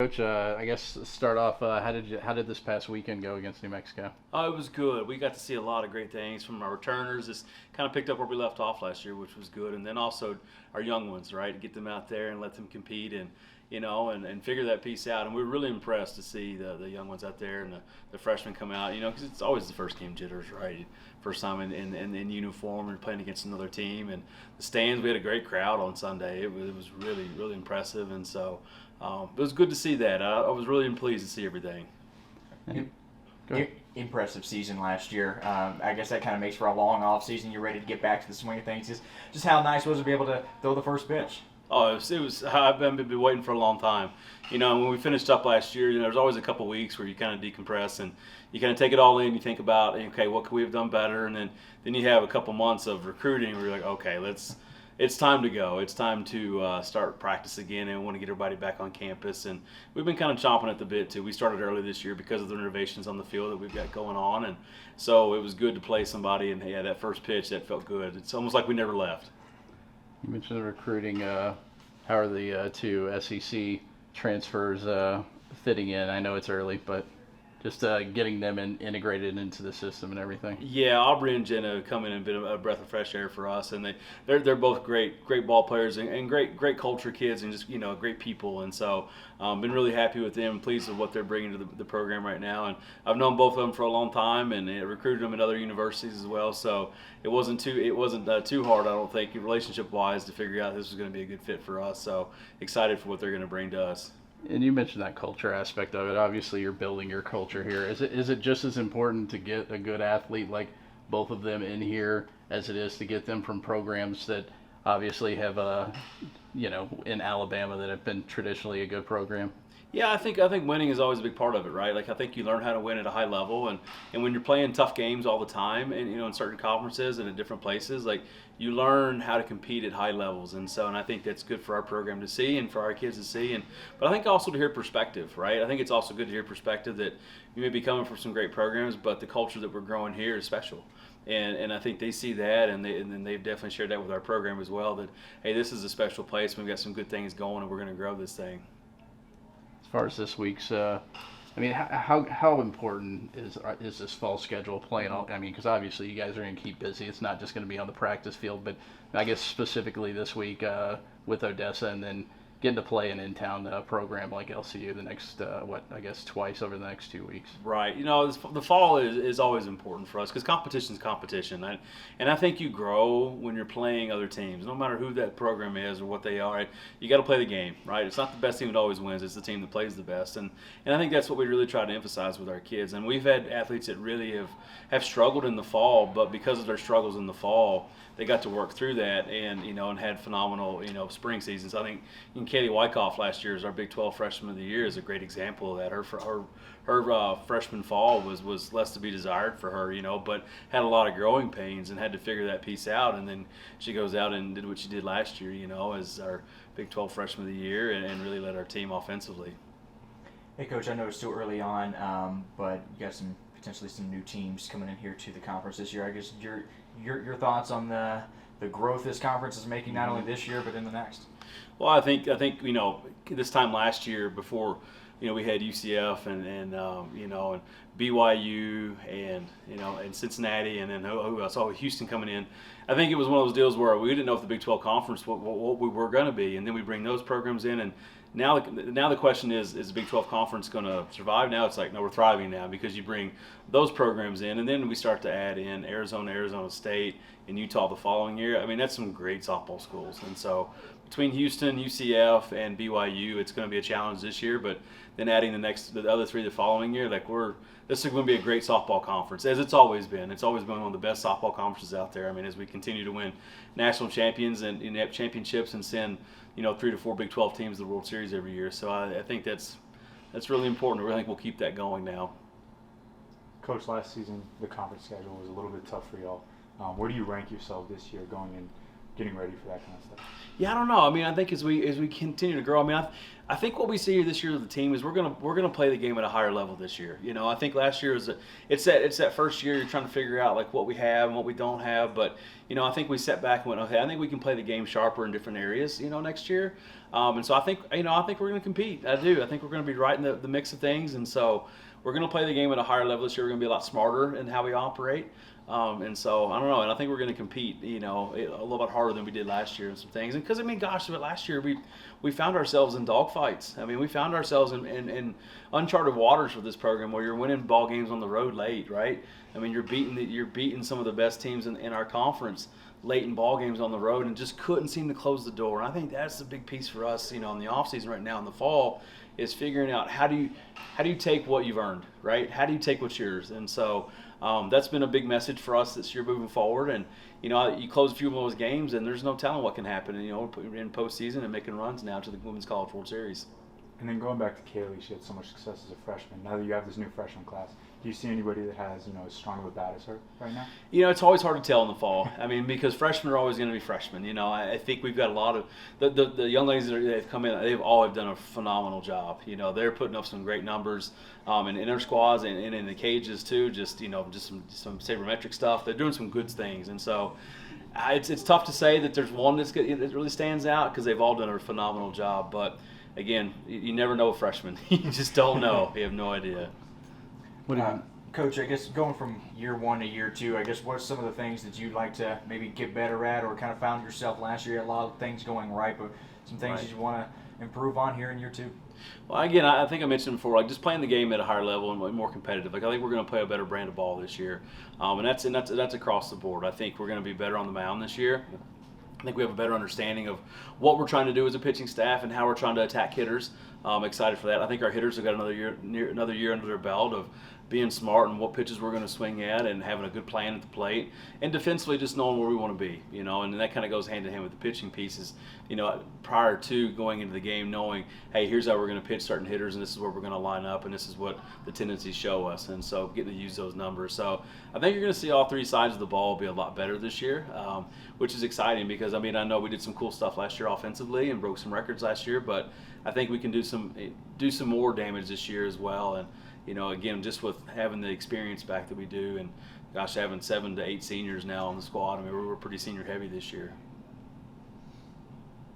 Coach, I guess start off. How did this past weekend go against New Mexico? Oh, it was good. We got to see a lot of great things from our returners. Just kind of picked up where we left off last year, which was good. And then also our young ones, right? To get them out there and let them compete and and figure that piece out. And we were really impressed to see the young ones out there and the freshmen come out, because it's always the first game jitters, right? First time in uniform and playing against another team. And the stands, we had a great crowd on Sunday. It was really, really impressive. And so it was good to see that. I was really pleased to see everything. Impressive season last year. I guess that kind of makes for a long off season. You're ready to get back to the swing of things. Just how nice was it to be able to throw the first pitch? Oh, it was. I've been waiting for a long time. When we finished up last year, there's always a couple weeks where you kind of decompress and you kind of take it all in. You think about, okay, what could we have done better, and then you have a couple months of recruiting where you're like, okay, it's time to go. It's time to start practice again, and we want to get everybody back on campus. And we've been kind of chomping at the bit too. We started early this year because of the renovations on the field that we've got going on, and so it was good to play somebody. And yeah, that first pitch, that felt good. It's almost like we never left. You mentioned the recruiting. How are the two SEC transfers fitting in? I know it's early, but just getting them integrated into the system and everything. Yeah, Aubrey and Jenna have come in and been a breath of fresh air for us, and they're both great ball players and great culture kids and just great people, and so been really happy with them, pleased with what they're bringing to the program right now, and I've known both of them for a long time and recruited them at other universities as well, so it wasn't too hard, I don't think, relationship wise, to figure out this was going to be a good fit for us. So excited for what they're going to bring to us. And you mentioned that culture aspect of it. Obviously, you're building your culture here. Is it just as important to get a good athlete like both of them in here as it is to get them from programs that obviously have in Alabama that have been traditionally a good program? Yeah, I think winning is always a big part of it, right? Like I think you learn how to win at a high level, and when you're playing tough games all the time, and in certain conferences and in different places, like you learn how to compete at high levels, and I think that's good for our program to see and for our kids to see, but I think also to hear perspective, right? I think it's also good to hear perspective that you may be coming from some great programs, but the culture that we're growing here is special. And I think they see that, and they've definitely shared that with our program as well. That hey, this is a special place. We've got some good things going, and we're going to grow this thing. As far as this week's, how important is this fall schedule playing? Because obviously you guys are going to keep busy. It's not just going to be on the practice field, but I guess specifically this week with Odessa, and then getting to play an in-town program like LCU the next twice over the next 2 weeks. Right. The fall is always important for us because competition is competition, and I think you grow when you're playing other teams, no matter who that program is or what they are. You got to play the game, right? It's not the best team that always wins; it's the team that plays the best, and I think that's what we really try to emphasize with our kids. And we've had athletes that really have struggled in the fall, but because of their struggles in the fall, they got to work through that and had phenomenal spring seasons. I think Katie Wyckoff last year is our Big 12 Freshman of the Year is a great example of that. Her freshman fall was less to be desired for her, but had a lot of growing pains and had to figure that piece out. And then she goes out and did what she did last year, as our Big 12 Freshman of the Year and really led our team offensively. Hey, Coach, I know it's still early on, but you got potentially some new teams coming in here to the conference this year. I guess your thoughts on the growth this conference is making, not only this year but in the next. Well, I think this time last year before we had UCF and BYU and Cincinnati and then who else? Oh, Houston coming in. I think it was one of those deals where we didn't know if the Big 12 Conference what we were going to be, and then we bring those programs in, and now the question is the Big 12 Conference going to survive? Now it's like, no, we're thriving now because you bring those programs in, and then we start to add in Arizona State, and Utah the following year. I mean, that's some great softball schools, and so between Houston, UCF, and BYU, it's going to be a challenge this year. But then adding the other three the following year, this is going to be a great softball conference, as it's always been. It's always been one of the best softball conferences out there. I mean, as we continue to win national champions and championships and send 3 to 4 Big 12 teams to the World Series every year. So I think that's really important. I really think we'll keep that going now. Coach, last season the conference schedule was a little bit tough for y'all. Where do you rank yourself this year going getting ready for that kind of stuff? Yeah, I don't know. I mean, I think as we continue to grow, I mean, I think what we see here this year with the team is we're gonna play the game at a higher level this year. You know, I think last year it's that first year you're trying to figure out like what we have and what we don't have. But you know, I think we sat back and went, okay, I think we can play the game sharper in different areas. You know, next year, and so I think we're gonna compete. I do. I think we're gonna be right in the mix of things, and so we're gonna play the game at a higher level this year. We're gonna be a lot smarter in how we operate. And so I don't know, and I think we're going to compete, you know, a little bit harder than we did last year in some things. And because I mean, gosh, but last year we found ourselves in dogfights. I mean, we found ourselves in uncharted waters for this program where you're winning ball games on the road late, right? I mean, you're beating some of the best teams in our conference late in ball games on the road, and just couldn't seem to close the door. And I think that's the big piece for us, you know, in the off season right now in the fall, is figuring out how do you take what you've earned, right? How do you take what's yours? And so that's been a big message for us this year moving forward. And you know, you close a few of those games, and there's no telling what can happen. And you know, we're in postseason and making runs now to the Women's College World Series. And then going back to Kaylee, she had so much success as a freshman. Now that you have this new freshman class, do you see anybody that has, you know, as strong of a bat as her right now? You know, it's always hard to tell in the fall. I mean, because freshmen are always going to be freshmen. You know, I think we've got a lot of the young ladies that have come in. They've all done a phenomenal job. You know, they're putting up some great numbers in inter squads and in the cages too. Just, you know, just some sabermetric stuff. They're doing some good things, and so it's tough to say that there's one that really stands out because they've all done a phenomenal job. But again, you never know a freshman. You just don't know. You have no idea. Coach, I guess going from year one to year two, I guess what's some of the things that you'd like to maybe get better at, or kind of found yourself last year, a lot of things going right, but some things that you want to improve on here in year two? Well, again, I think I mentioned before, like just playing the game at a higher level and more competitive. Like I think we're going to play a better brand of ball this year, and that's across the board. I think we're going to be better on the mound this year. I think we have a better understanding of what we're trying to do as a pitching staff and how we're trying to attack hitters. I'm excited for that. I think our hitters have got another year under their belt of being smart and what pitches we're going to swing at and having a good plan at the plate, and defensively just knowing where we want to be, you know, and that kind of goes hand in hand with the pitching pieces, you know, prior to going into the game knowing, hey, here's how we're going to pitch certain hitters and this is where we're going to line up and this is what the tendencies show us, and so getting to use those numbers. So I think you're going to see all three sides of the ball be a lot better this year, which is exciting because, I mean, I know we did some cool stuff last year offensively and broke some records last year, but I think we can do some more damage this year as well. And you know, again, just with having the experience back that we do, and gosh, having 7 to 8 seniors now on the squad, I mean, we're pretty senior heavy this year.